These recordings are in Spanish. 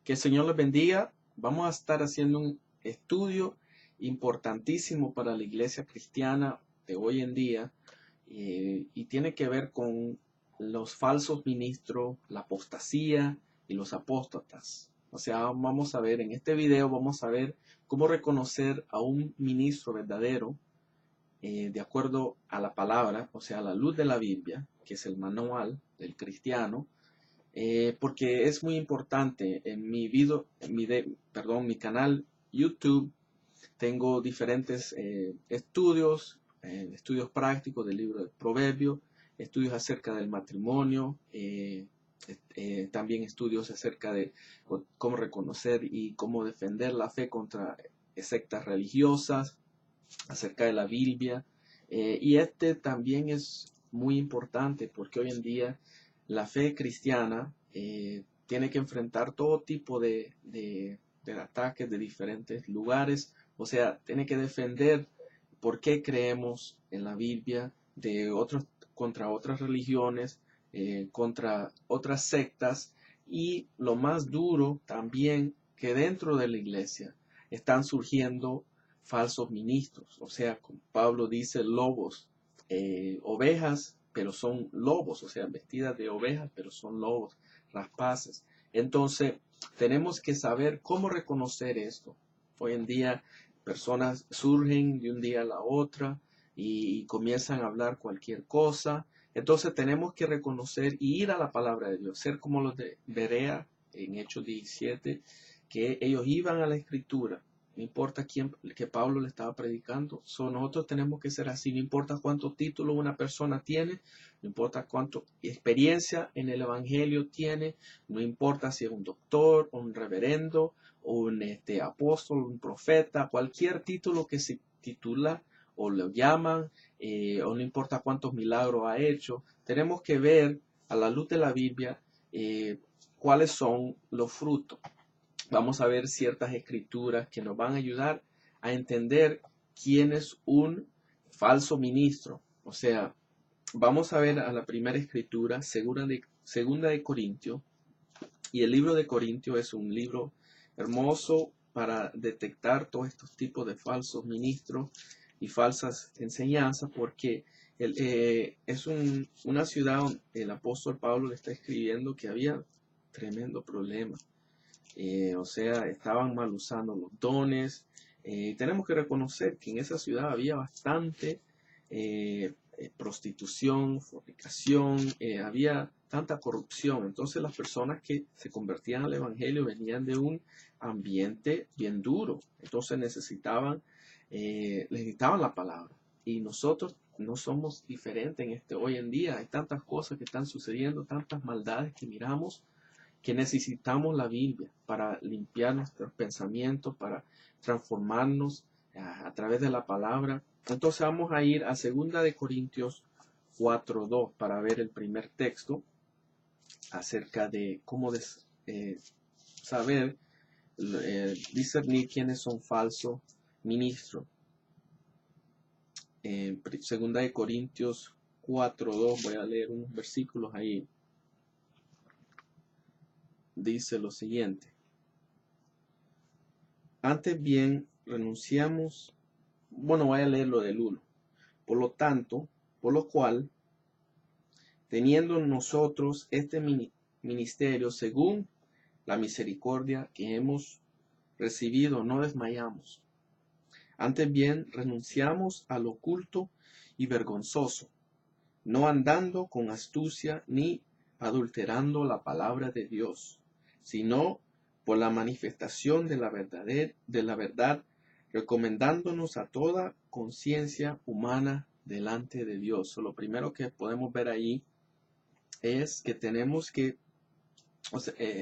Que el Señor les bendiga. Vamos a estar haciendo un estudio importantísimo para la iglesia cristiana de hoy en día y tiene que ver con los falsos ministros, la apostasía y los apóstatas. O sea, vamos a ver en este video, vamos a ver cómo reconocer a un ministro verdadero de acuerdo a la palabra, o sea, a la luz de la Biblia, que es el manual del cristiano. Porque es muy importante en mi video, mi canal YouTube tengo diferentes estudios, estudios prácticos del libro de Proverbios, estudios acerca del matrimonio, también estudios acerca de cómo reconocer y cómo defender la fe contra sectas religiosas, acerca de la Biblia. Y este también es muy importante porque hoy en día la fe cristiana tiene que enfrentar todo tipo de ataques de diferentes lugares. O sea, tiene que defender por qué creemos en la Biblia contra otras religiones, contra otras sectas. Y lo más duro también, que dentro de la iglesia están surgiendo falsos ministros. O sea, como Pablo dice, lobos, ovejas, pero son lobos, o sea, vestidas de ovejas, pero son lobos, rapaces. Entonces, tenemos que saber cómo reconocer esto. Hoy en día, personas surgen de un día a la otra y comienzan a hablar cualquier cosa. Entonces, tenemos que reconocer y ir a la palabra de Dios, ser como los de Berea en Hechos 17, que ellos iban a la Escritura. No importa quién que Pablo le estaba predicando, nosotros tenemos que ser así. No importa cuánto título una persona tiene, no importa cuánto experiencia en el evangelio tiene, no importa si es un doctor, un reverendo, un apóstol, un profeta, cualquier título que se titula o lo llaman, o no importa cuántos milagros ha hecho, tenemos que ver a la luz de la Biblia cuáles son los frutos. Vamos a ver ciertas escrituras que nos van a ayudar a entender quién es un falso ministro. O sea, vamos a ver a la primera escritura, segunda de Corintios. Y el libro de Corintios es un libro hermoso para detectar todos estos tipos de falsos ministros y falsas enseñanzas, porque es una ciudad donde el apóstol Pablo le está escribiendo que había tremendo problema. O sea, estaban mal usando los dones. Tenemos que reconocer que en esa ciudad había bastante prostitución, fornicación, había tanta corrupción. Entonces las personas que se convertían al evangelio venían de un ambiente bien duro. Entonces necesitaban la palabra. Y nosotros no somos diferentes hoy en día. Hay tantas cosas que están sucediendo, tantas maldades que miramos, que necesitamos la Biblia para limpiar nuestros pensamientos, para transformarnos a través de la palabra. Entonces vamos a ir a 2 de Corintios 4:2 para ver el primer texto acerca de cómo saber, discernir quiénes son falsos ministros. 2 de Corintios 4:2, voy a leer unos versículos ahí. Dice lo siguiente: antes bien renunciamos, voy a leer lo del 1. Por lo tanto, por lo cual, teniendo nosotros este ministerio según la misericordia que hemos recibido, no desmayamos. Antes bien renunciamos al oculto y vergonzoso, no andando con astucia ni adulterando la palabra de Dios, sino por la manifestación de la verdad, recomendándonos a toda conciencia humana delante de Dios. Lo primero que podemos ver ahí es que tenemos que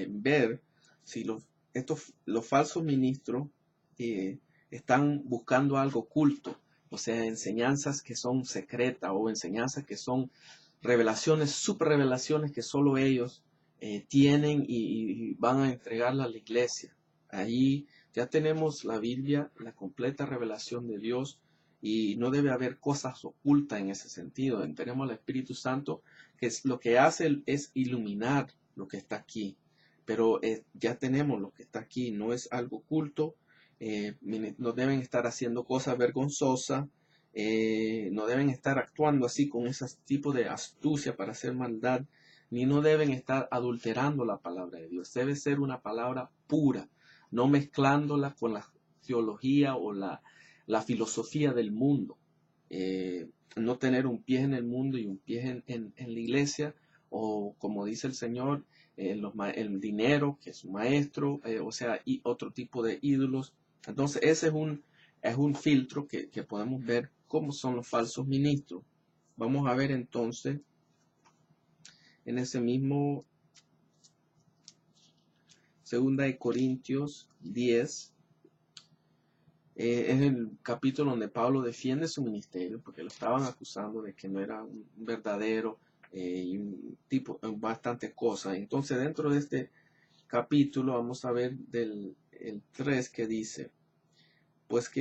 ver si los falsos ministros están buscando algo oculto, o sea, enseñanzas que son secretas o enseñanzas que son revelaciones, super revelaciones que solo ellos tienen y van a entregarla a la iglesia. Ahí ya tenemos la Biblia, la completa revelación de Dios, y no debe haber cosas ocultas en ese sentido. Tenemos el Espíritu Santo, que lo que hace es iluminar lo que está aquí. pero ya tenemos lo que está aquí, no es algo oculto, no deben estar haciendo cosas vergonzosas, no deben estar actuando así con ese tipo de astucia para hacer maldad, ni no deben estar adulterando la palabra de Dios. Debe ser una palabra pura, no mezclándola con la teología o la filosofía del mundo. No tener un pie en el mundo y un pie en la iglesia, o como dice el Señor, el dinero, que es su maestro, o sea, y otro tipo de ídolos. Entonces, ese es un filtro que podemos ver cómo son los falsos ministros. Vamos a ver entonces en ese mismo 2 Corintios 10, es el capítulo donde Pablo defiende su ministerio porque lo estaban acusando de que no era un verdadero y un tipo, bastante cosas. Entonces, dentro de este capítulo vamos a ver el 3 que dice, pues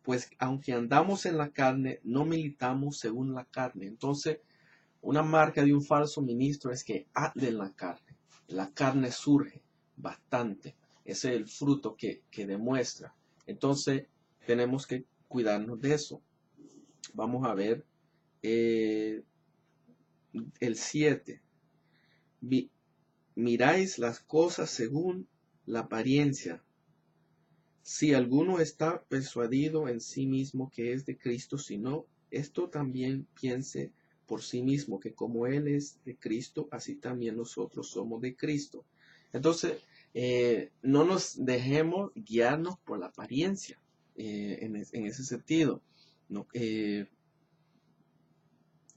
pues aunque andamos en la carne, no militamos según la carne. Entonces, una marca de un falso ministro es que ande en la carne. La carne surge bastante. Ese es el fruto que demuestra. Entonces, tenemos que cuidarnos de eso. Vamos a ver el 7. Miráis las cosas según la apariencia. Si alguno está persuadido en sí mismo que es de Cristo, si no, esto también piense por sí mismo, que como Él es de Cristo, así también nosotros somos de Cristo. Entonces, no nos dejemos guiarnos por la apariencia en ese sentido. No,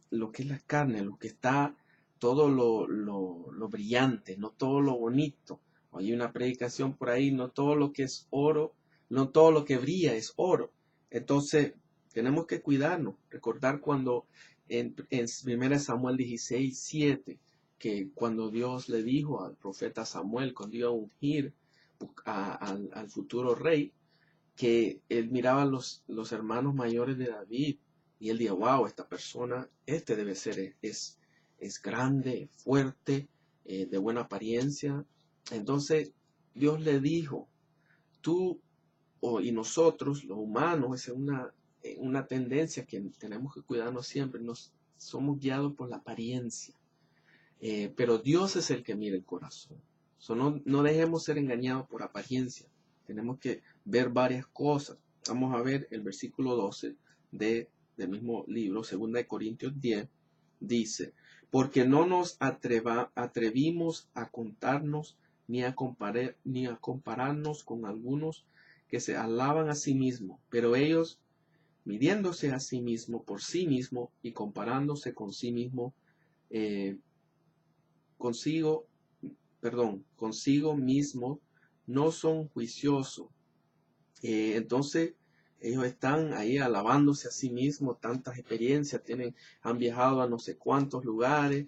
lo que es la carne, lo que está todo lo brillante, no todo lo bonito. Hay una predicación por ahí, no todo lo que es oro, no todo lo que brilla es oro. Entonces, tenemos que cuidarnos, recordar cuando en 1 Samuel 16:7, que cuando Dios le dijo al profeta Samuel, cuando iba a ungir al futuro rey, que él miraba a los hermanos mayores de David y él dijo, wow, esta persona, debe ser, es grande, fuerte, de buena apariencia. Entonces Dios le dijo, tú y nosotros, los humanos, es una tendencia que tenemos que cuidarnos siempre, nos somos guiados por la apariencia. Pero Dios es el que mira el corazón. No dejemos ser engañados por apariencia. Tenemos que ver varias cosas. Vamos a ver el versículo 12 del mismo libro, 2 Corintios 10, dice, porque no nos atrevimos a contarnos ni a compararnos con algunos que se alaban a sí mismos, pero ellos, midiéndose a sí mismos por sí mismos y comparándose con sí mismos, consigo mismo, no son juiciosos. Entonces, ellos están ahí alabándose a sí mismos, tantas experiencias han viajado a no sé cuántos lugares,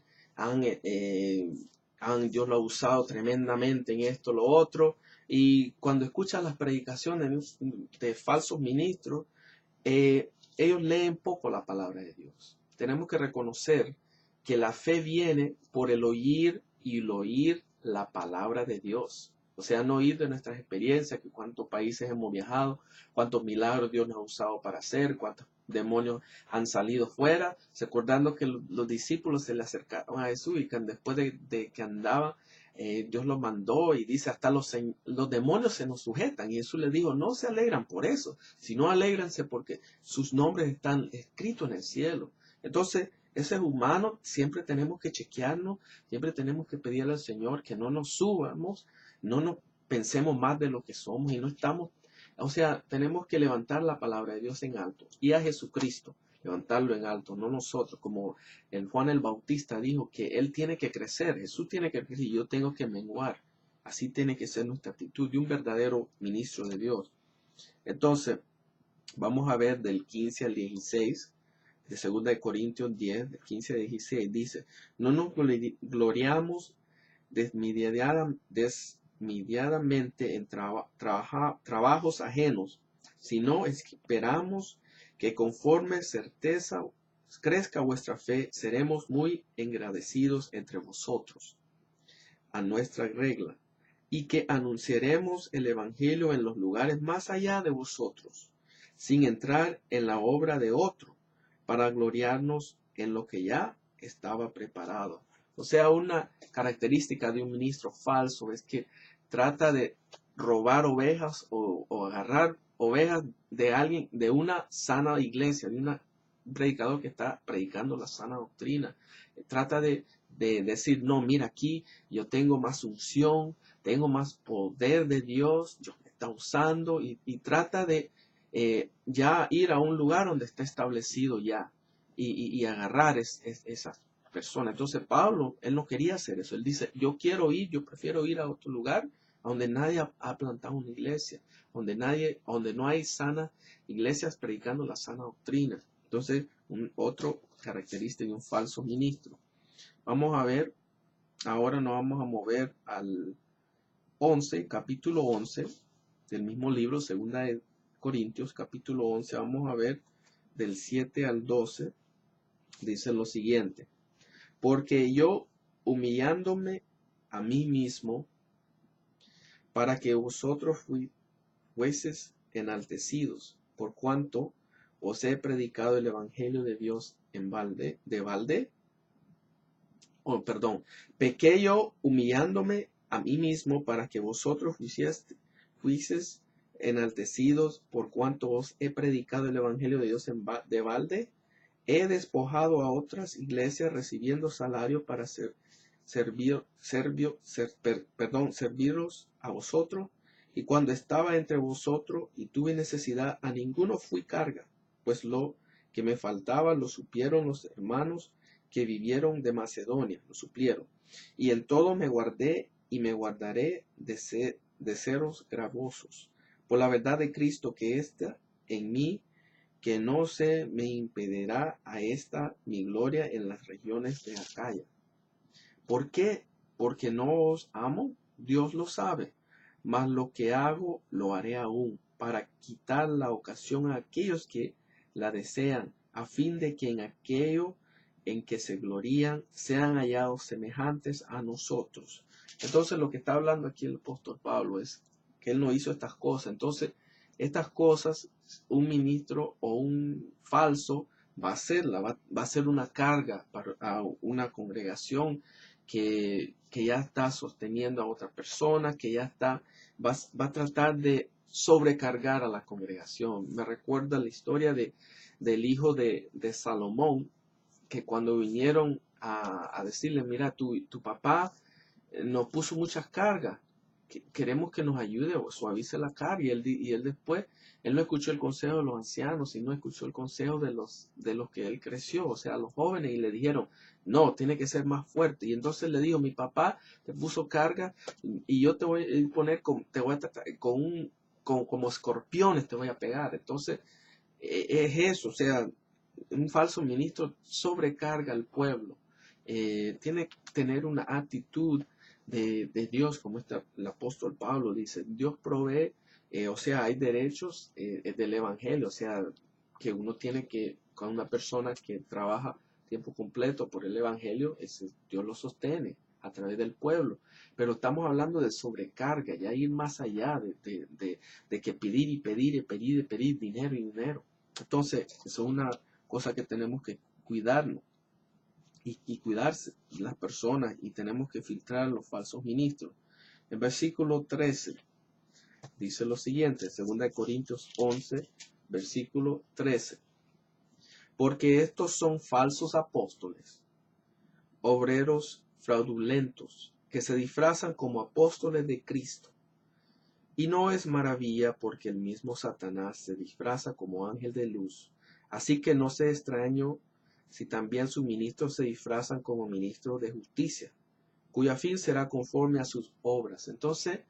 Dios lo ha usado tremendamente en esto, lo otro, y cuando escuchan las predicaciones de falsos ministros, ellos leen poco la palabra de Dios. Tenemos que reconocer que la fe viene por el oír y el oír la palabra de Dios. O sea, no oír de nuestras experiencias, que cuántos países hemos viajado, cuántos milagros Dios nos ha usado para hacer, cuántos demonios han salido fuera, recordando que los discípulos se le acercaron a Jesús y que después de que andaban, Dios los mandó y dice, hasta los demonios se nos sujetan. Y Jesús les dijo, no se alegran por eso, sino alégranse porque sus nombres están escritos en el cielo. Entonces, ese es humano, siempre tenemos que chequearnos, siempre tenemos que pedirle al Señor que no nos subamos, no nos pensemos más de lo que somos y no estamos, o sea, tenemos que levantar la palabra de Dios en alto y a Jesucristo levantarlo en alto, no nosotros, como el Juan el Bautista dijo que él tiene que crecer, Jesús tiene que crecer y yo tengo que menguar. Así tiene que ser nuestra actitud de un verdadero ministro de Dios. Entonces, vamos a ver del 15 al 16 de 2 Corintios 10, del 15 al 16, dice, no nos gloriamos desmediadamente en trabajos ajenos, sino esperamos que conforme certeza crezca vuestra fe, seremos muy agradecidos entre vosotros. a nuestra regla, y que anunciaremos el Evangelio en los lugares más allá de vosotros, sin entrar en la obra de otro, para gloriarnos en lo que ya estaba preparado. O sea, una característica de un ministro falso es que trata de robar ovejas o agarrar ovejas de alguien, de una sana iglesia, de un predicador que está predicando la sana doctrina. Trata de decir, no, mira aquí, yo tengo más unción, tengo más poder de Dios, Dios me está usando y trata de ya ir a un lugar donde está establecido ya y agarrar esas personas. Entonces Pablo, él no quería hacer eso. Él dice, yo quiero ir, yo prefiero ir a otro lugar donde nadie ha plantado una iglesia, donde no hay sanas iglesias predicando la sana doctrina. Entonces, otro característica de un falso ministro. Vamos a ver, ahora nos vamos a mover al 11, capítulo 11 del mismo libro, segunda de Corintios, capítulo 11, vamos a ver del 7 al 12, dice lo siguiente: porque yo, humillándome a mí mismo, para que vosotros fueseis enaltecidos, por cuanto os he predicado el Evangelio de Dios pequé yo humillándome a mí mismo para que vosotros fuisteis enaltecidos, por cuanto os he predicado el Evangelio de Dios de balde. He despojado a otras iglesias recibiendo salario para serviros a vosotros. Y cuando estaba entre vosotros y tuve necesidad, a ninguno fui carga, pues lo que me faltaba lo supieron los hermanos que vivieron de Macedonia, lo suplieron. Y en todo me guardé y me guardaré de seros gravosos, por la verdad de Cristo que está en mí, que no se me impedirá a esta mi gloria en las regiones de Acaya. ¿Por qué? Porque no os amo, Dios lo sabe, mas lo que hago lo haré aún, para quitar la ocasión a aquellos que la desean, a fin de que en aquello en que se glorían sean hallados semejantes a nosotros. Entonces lo que está hablando aquí el apóstol Pablo es que él no hizo estas cosas. Entonces estas cosas un ministro o un falso va a hacerla, va a ser una carga para una congregación que ya está sosteniendo a otra persona, que ya está, va a tratar de sobrecargar a la congregación. Me recuerda la historia del hijo de Salomón, que cuando vinieron a decirle, mira, tu papá nos puso muchas cargas, queremos que nos ayude o suavice la carga, y él después, él no escuchó el consejo de los ancianos, sino escuchó el consejo de los que él creció, o sea, los jóvenes, y le dijeron, no, tiene que ser más fuerte. Y entonces le dijo, mi papá te puso carga y yo te voy a poner, te voy a tratar como escorpiones te voy a pegar. Entonces, es eso, o sea, un falso ministro sobrecarga al pueblo. Tiene que tener una actitud de Dios, como el apóstol Pablo dice, Dios provee, o sea, hay derechos del evangelio, o sea, que uno tiene que, con una persona que trabaja tiempo completo por el evangelio, Dios lo sostiene a través del pueblo. Pero estamos hablando de sobrecarga, ya ir más allá de que pedir y pedir y pedir y pedir dinero y dinero. Entonces, eso es una cosa que tenemos que cuidarnos y cuidarse las personas, y tenemos que filtrar los falsos ministros. En versículo 13 dice lo siguiente, 2 Corintios 11, versículo 13. Porque estos son falsos apóstoles, obreros fraudulentos, que se disfrazan como apóstoles de Cristo. Y no es maravilla, porque el mismo Satanás se disfraza como ángel de luz. Así que no sea extraño si también sus ministros se disfrazan como ministros de justicia, cuya fin será conforme a sus obras. Entonces,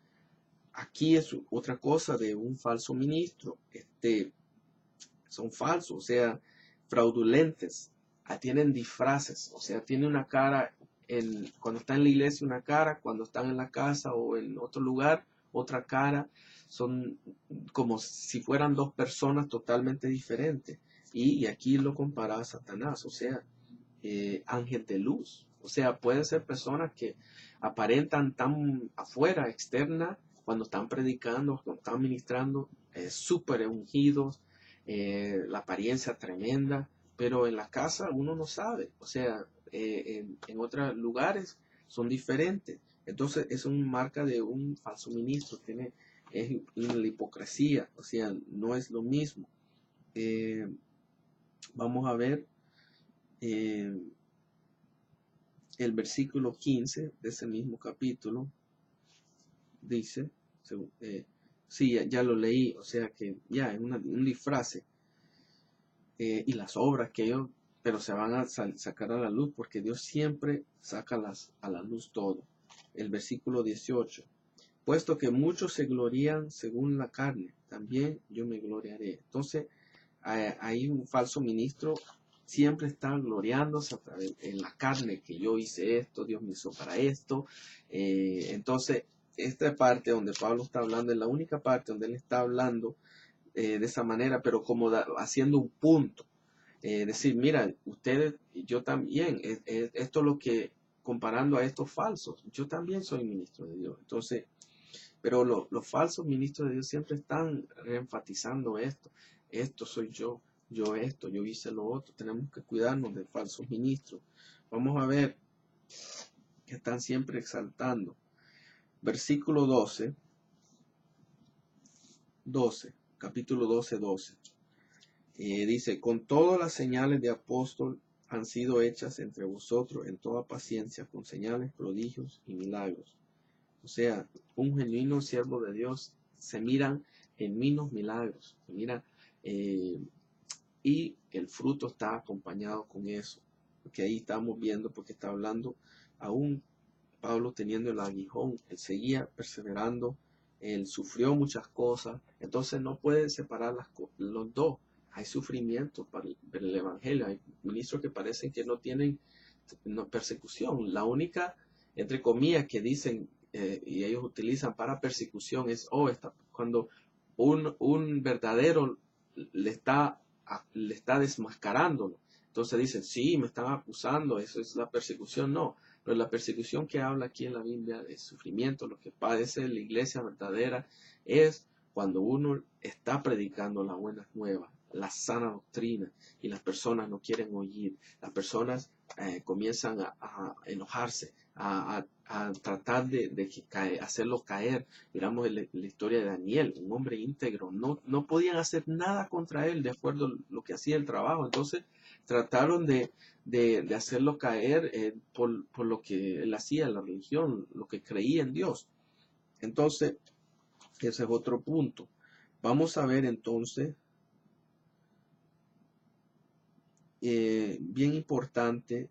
aquí es otra cosa de un falso ministro. Son falsos, o sea, fraudulentes, tienen disfraces, o sea, tiene una cara, cuando está en la iglesia una cara, cuando están en la casa o en otro lugar, otra cara. Son como si fueran dos personas totalmente diferentes. Y aquí lo compara a Satanás, o sea, ángel de luz. O sea, pueden ser personas que aparentan tan afuera, externa, cuando están predicando, cuando están ministrando, súper ungidos, la apariencia tremenda, pero en la casa uno no sabe, o sea, en otros lugares son diferentes. Entonces es una marca de un falso ministro, es la hipocresía, o sea, no es lo mismo. Vamos a ver el versículo 15 de ese mismo capítulo. Dice, sí, ya lo leí, o sea que ya es un disfraz. Y las obras que ellos, pero se van a sacar a la luz, porque Dios siempre saca a la luz todo. El versículo 18. Puesto que muchos se glorían según la carne, también yo me gloriaré. Entonces, hay un falso ministro, siempre está gloriándose en la carne, que yo hice esto, Dios me hizo para esto. Entonces, esta parte donde Pablo está hablando es la única parte donde él está hablando de esa manera, pero como haciendo un punto. Decir, mira, ustedes, yo también, esto es lo que, comparando a estos falsos, yo también soy ministro de Dios. Entonces, pero los falsos ministros de Dios siempre están reenfatizando esto soy yo esto, yo hice lo otro. Tenemos que cuidarnos de falsos ministros. Vamos a ver que están siempre exaltando. Versículo 12, capítulo 12. Dice, con todas las señales de apóstol han sido hechas entre vosotros en toda paciencia, con señales, prodigios y milagros. O sea, un genuino siervo de Dios se miran genuinos milagros, y el fruto está acompañado con eso, porque ahí estamos viendo, porque está hablando aún Pablo teniendo el aguijón, él seguía perseverando, él sufrió muchas cosas, entonces no puede separar los dos. Hay sufrimiento para el evangelio, hay ministros que parecen que no tienen persecución. La única, entre comillas, que dicen y ellos utilizan para persecución es cuando un verdadero le está desmascarándolo. Entonces dicen, sí, me están acusando, eso es la persecución. No, pero la persecución que habla aquí en la Biblia de sufrimiento, lo que padece la iglesia verdadera, es cuando uno está predicando las buenas nuevas, la sana doctrina, y las personas no quieren oír. Las personas comienzan a enojarse, a tratar de hacerlo caer. Miramos la historia de Daniel, un hombre íntegro. No podían hacer nada contra él de acuerdo a lo que hacía el trabajo. Entonces trataron de hacerlo caer por lo que él hacía, la religión, lo que creía en Dios. Entonces, ese es otro punto. Vamos a ver entonces, bien importante,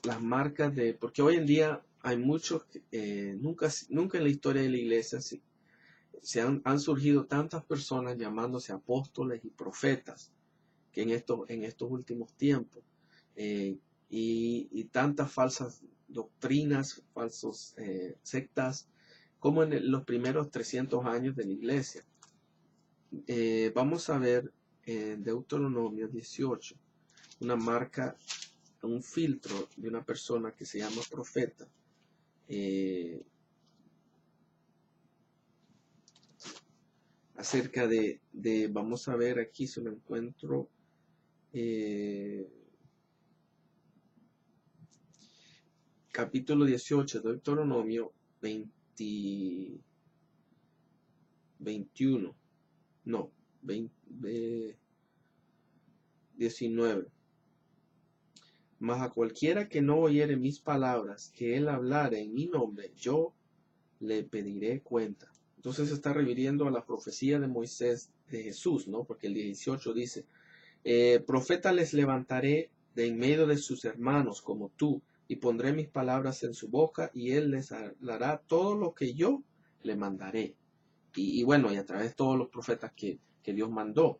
las marcas porque hoy en día hay muchos, nunca en la historia de la iglesia han surgido tantas personas llamándose apóstoles y profetas que en estos últimos tiempos, y tantas falsas doctrinas, falsos sectas, como en los primeros 300 años de la iglesia. Vamos a ver en Deuteronomio 18 una marca, un filtro de una persona que se llama profeta. Acerca vamos a ver aquí, si lo encuentro, capítulo 18 de Deuteronomio 21, no, 19. Mas a cualquiera que no oyere mis palabras, que él hablare en mi nombre, yo le pediré cuenta. Entonces se está refiriendo a la profecía de Moisés, de Jesús, ¿no? Porque el 18 dice, profeta les levantaré de en medio de sus hermanos como tú, y pondré mis palabras en su boca, y él les hablará todo lo que yo le mandaré. Y bueno, y a través de todos los profetas que Dios mandó.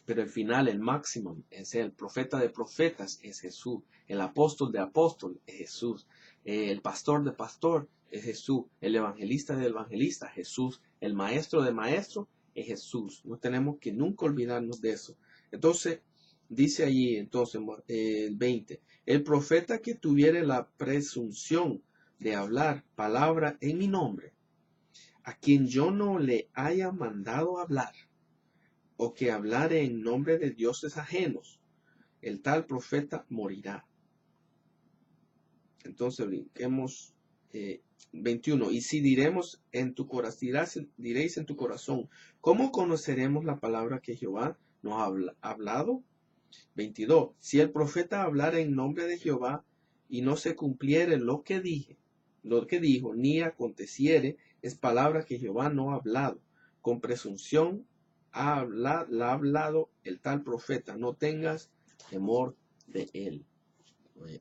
Pero el final, el máximo, es el profeta de profetas, es Jesús. El apóstol de apóstol, es Jesús. El pastor de pastor, es Jesús. El evangelista de evangelista, Jesús. El maestro de maestro, es Jesús. No tenemos que nunca olvidarnos de eso. Entonces, dice allí entonces el 20, el profeta que tuviere la presunción de hablar palabra en mi nombre, a quien yo no le haya mandado hablar, o que hablare en nombre de dioses ajenos, el tal profeta morirá. Entonces brinquemos 21. Y si diremos en tu corazón, diréis en tu corazón, ¿cómo conoceremos la palabra que Jehová nos ha hablado? 22. Si el profeta hablara en nombre de Jehová y no se cumpliere lo que dijo, ni aconteciere, es palabra que Jehová no ha hablado. Con presunción la ha hablado el tal profeta. No tengas temor de él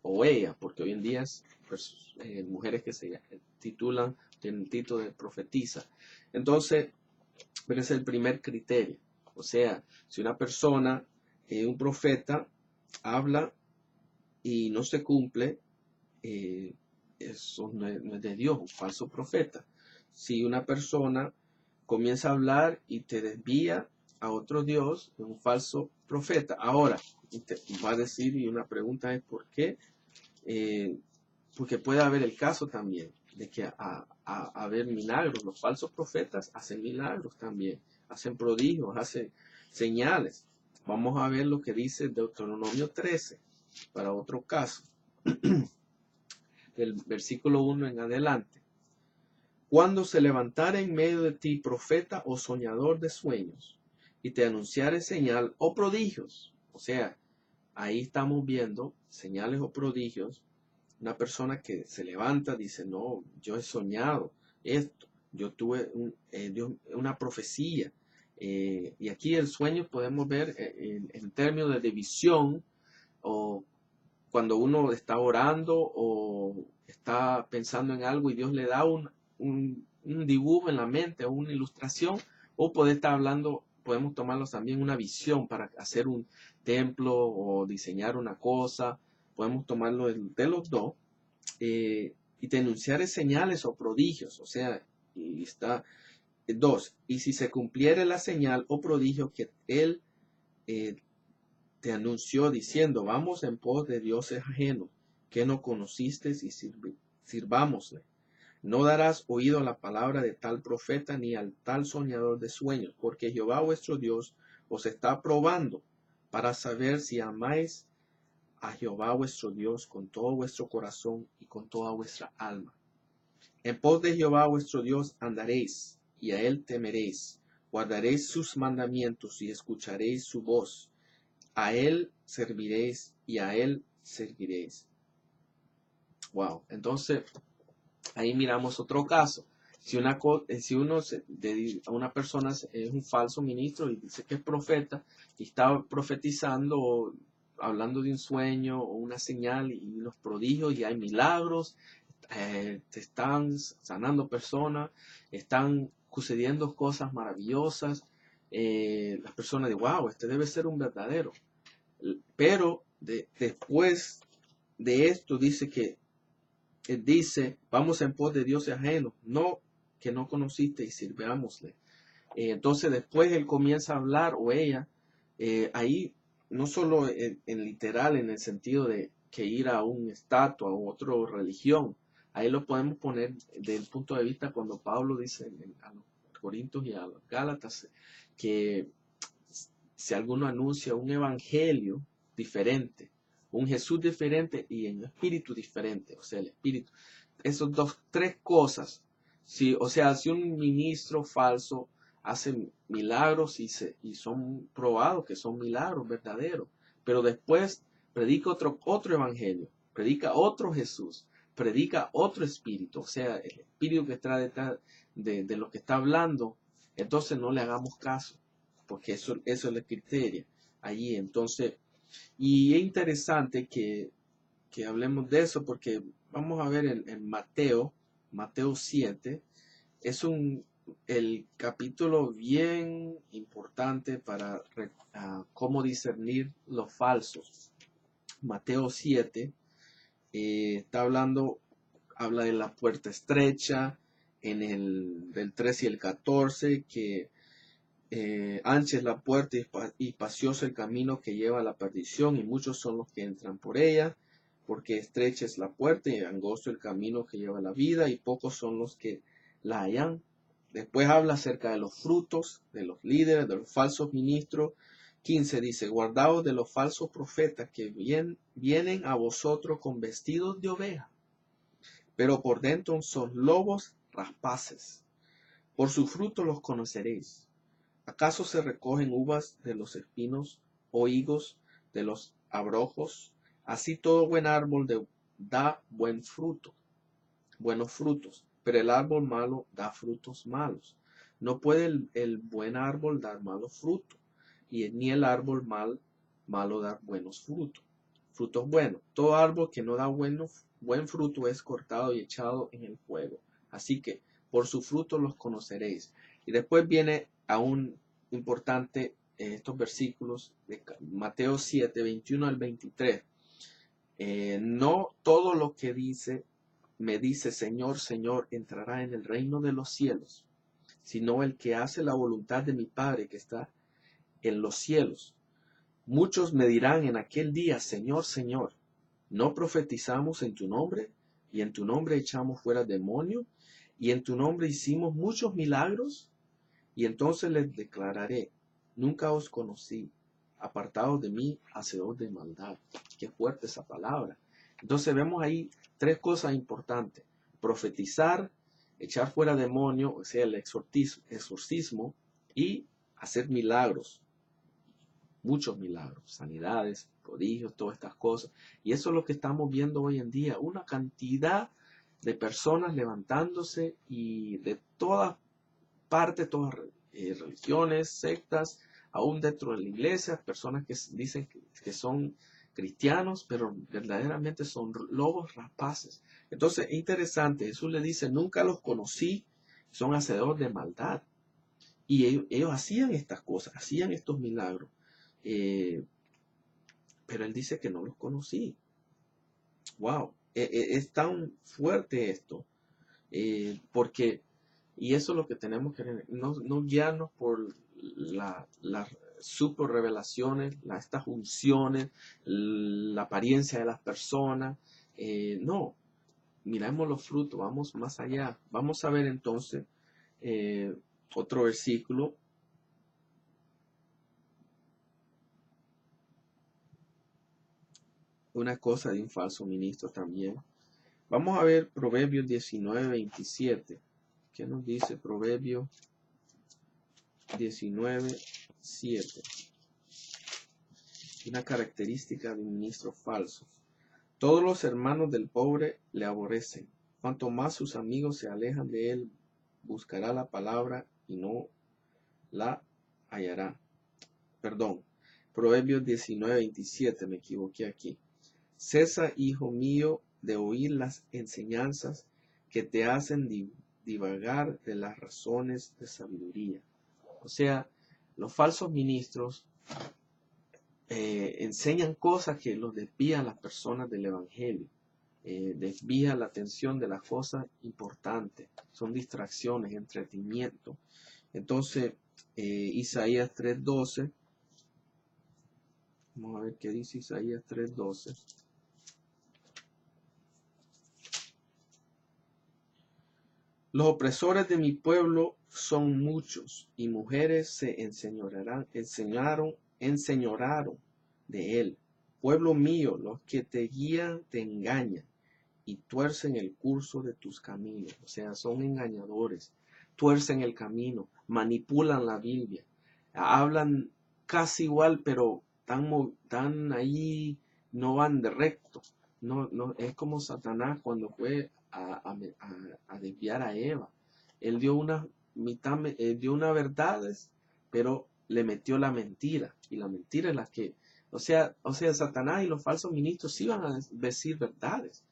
o ella, porque hoy en día es mujeres que se titulan, tienen el título de profetisa. Entonces, pero es el primer criterio. O sea, si una persona, un profeta, habla y no se cumple, eso no es de Dios, un falso profeta. Si una persona comienza a hablar y te desvía a otro Dios, es un falso profeta. Ahora, te va a decir, y una pregunta es ¿por qué? Porque puede haber el caso también de que haber milagros. Los falsos profetas hacen milagros también, hacen prodigios, hacen señales. Vamos a ver lo que dice Deuteronomio 13 para otro caso, del versículo 1 en adelante. Cuando se levantare en medio de ti profeta o soñador de sueños, y te anunciare señal o prodigios, o sea, ahí estamos viendo señales o prodigios. Una persona que se levanta dice, no, yo he soñado esto, yo tuve una profecía. Y aquí el sueño podemos ver en términos de visión, o cuando uno está orando o está pensando en algo y Dios le da un dibujo en la mente o una ilustración, o puede estar hablando, podemos tomarlo también una visión para hacer un templo o diseñar una cosa, podemos tomarlo de los dos, y te anunciaré señales o prodigios, o sea, y está 2, y si se cumpliere la señal o prodigio que él te anunció diciendo, vamos en pos de dioses ajenos, que no conociste y sirvámosle. No darás oído a la palabra de tal profeta ni al tal soñador de sueños, porque Jehová vuestro Dios os está probando para saber si amáis a Jehová vuestro Dios con todo vuestro corazón y con toda vuestra alma. En pos de Jehová vuestro Dios andaréis, y a él temeréis. Guardaréis sus mandamientos y escucharéis su voz. A él serviréis y a él serviréis. Wow, entonces ahí miramos otro caso. Si una persona es un falso ministro y dice que es profeta y está profetizando o hablando de un sueño o una señal y los prodigios y hay milagros, te están sanando personas, están sucediendo cosas maravillosas, las personas dicen, wow, este debe ser un verdadero. Pero después de esto dice que dice, vamos en pos de dioses ajenos, no que no conociste y sirvámosle. Entonces después él comienza a hablar, o ella, ahí no solo en literal, en el sentido de que ir a un estatua o otra religión, ahí lo podemos poner desde el punto de vista cuando Pablo dice a los Corintios y a los Gálatas que si alguno anuncia un evangelio diferente, un Jesús diferente y en espíritu diferente, o sea, el espíritu, esos tres cosas, o sea, si un ministro falso hace milagros y son probados que son milagros verdaderos, pero después predica otro evangelio, predica otro Jesús, predica otro espíritu, o sea, el espíritu que está detrás de lo que está hablando, entonces no le hagamos caso, porque eso es el criterio allí. Entonces, y es interesante que hablemos de eso, porque vamos a ver en Mateo 7, es el capítulo bien importante para cómo discernir los falsos. Mateo 7 habla de la puerta estrecha, del 13 y el 14, que ancha es la puerta y espacioso el camino que lleva a la perdición, y muchos son los que entran por ella, porque estrecha es la puerta y angosto el camino que lleva a la vida, y pocos son los que la hallan. Después habla acerca de los frutos, de los líderes, de los falsos ministros. 15 dice, guardaos de los falsos profetas que vienen a vosotros con vestidos de oveja, pero por dentro son lobos rapaces. Por su fruto los conoceréis. ¿Acaso se recogen uvas de los espinos o higos de los abrojos? Así todo buen árbol da buenos frutos, pero el árbol malo da frutos malos. No puede el buen árbol dar malos frutos, y ni el árbol malo dar buenos frutos buenos. Todo árbol que no da buen fruto es cortado y echado en el fuego. Así que por su fruto los conoceréis. Y después viene aún importante estos versículos de Mateo 7, 21 al 23. No todo lo que me dice Señor, Señor, entrará en el reino de los cielos, sino el que hace la voluntad de mi Padre que está en los cielos. Muchos me dirán en aquel día, Señor, Señor, ¿no profetizamos en tu nombre? Y en tu nombre echamos fuera demonios, y en tu nombre hicimos muchos milagros. Y entonces les declararé, nunca os conocí, apartados de mí, hacedores de maldad. Qué fuerte esa palabra. Entonces vemos ahí tres cosas importantes: profetizar, echar fuera demonios, o sea, el exorcismo, y hacer milagros. Muchos milagros, sanidades, prodigios, todas estas cosas. Y eso es lo que estamos viendo hoy en día, una cantidad de personas levantándose y de todas partes, todas religiones, sectas, aún dentro de la iglesia, personas que dicen que son cristianos, pero verdaderamente son lobos rapaces. Entonces es interesante, Jesús le dice, nunca los conocí, son hacedores de maldad. Y ellos hacían estas cosas, hacían estos milagros. Pero él dice que no los conocí. Wow, es tan fuerte esto, porque, y eso es lo que tenemos que no guiarnos por las super revelaciones, estas unciones, la apariencia de las personas. No, miremos los frutos, vamos más allá. Vamos a ver entonces otro versículo. Una cosa de un falso ministro también. Vamos a ver Proverbios 19, 27. ¿Qué nos dice Proverbios 19, 7? Una característica de un ministro falso. Todos los hermanos del pobre le aborrecen. Cuanto más sus amigos se alejan de él, buscará la palabra y no la hallará. Perdón, Proverbios 19, 27, me equivoqué aquí. Cesa, hijo mío, de oír las enseñanzas que te hacen divagar de las razones de sabiduría. O sea, los falsos ministros enseñan cosas que los desvían a las personas del evangelio, desvían la atención de las cosas importantes, son distracciones, entretenimiento. Entonces, Isaías 3:12, vamos a ver qué dice Isaías 3:12. Los opresores de mi pueblo son muchos, y mujeres se enseñoraron de él. Pueblo mío, los que te guían te engañan y tuercen el curso de tus caminos. O sea, son engañadores, tuercen el camino, manipulan la Biblia, hablan casi igual, pero tan ahí, no van de recto. No, es como Satanás cuando fue a desviar a Eva. Él dio una verdades, pero le metió la mentira. Y la mentira es la que, o sea, Satanás y los falsos ministros sí van a decir verdades.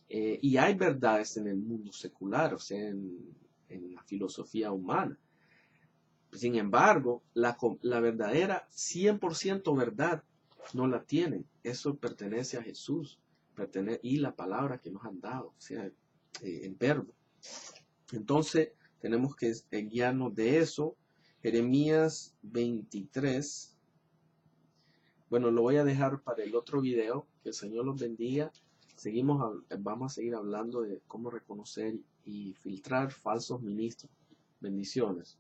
Y hay verdades en el mundo secular, o sea, en la filosofía humana. Sin embargo, la verdadera 100% verdad no la tienen. Eso pertenece a Jesús y la palabra que nos han dado, o sea, el verbo. Entonces, tenemos que guiarnos de eso. Jeremías 23. Bueno, lo voy a dejar para el otro video. Que el Señor los bendiga. Vamos a seguir hablando de cómo reconocer y filtrar falsos ministros. Bendiciones.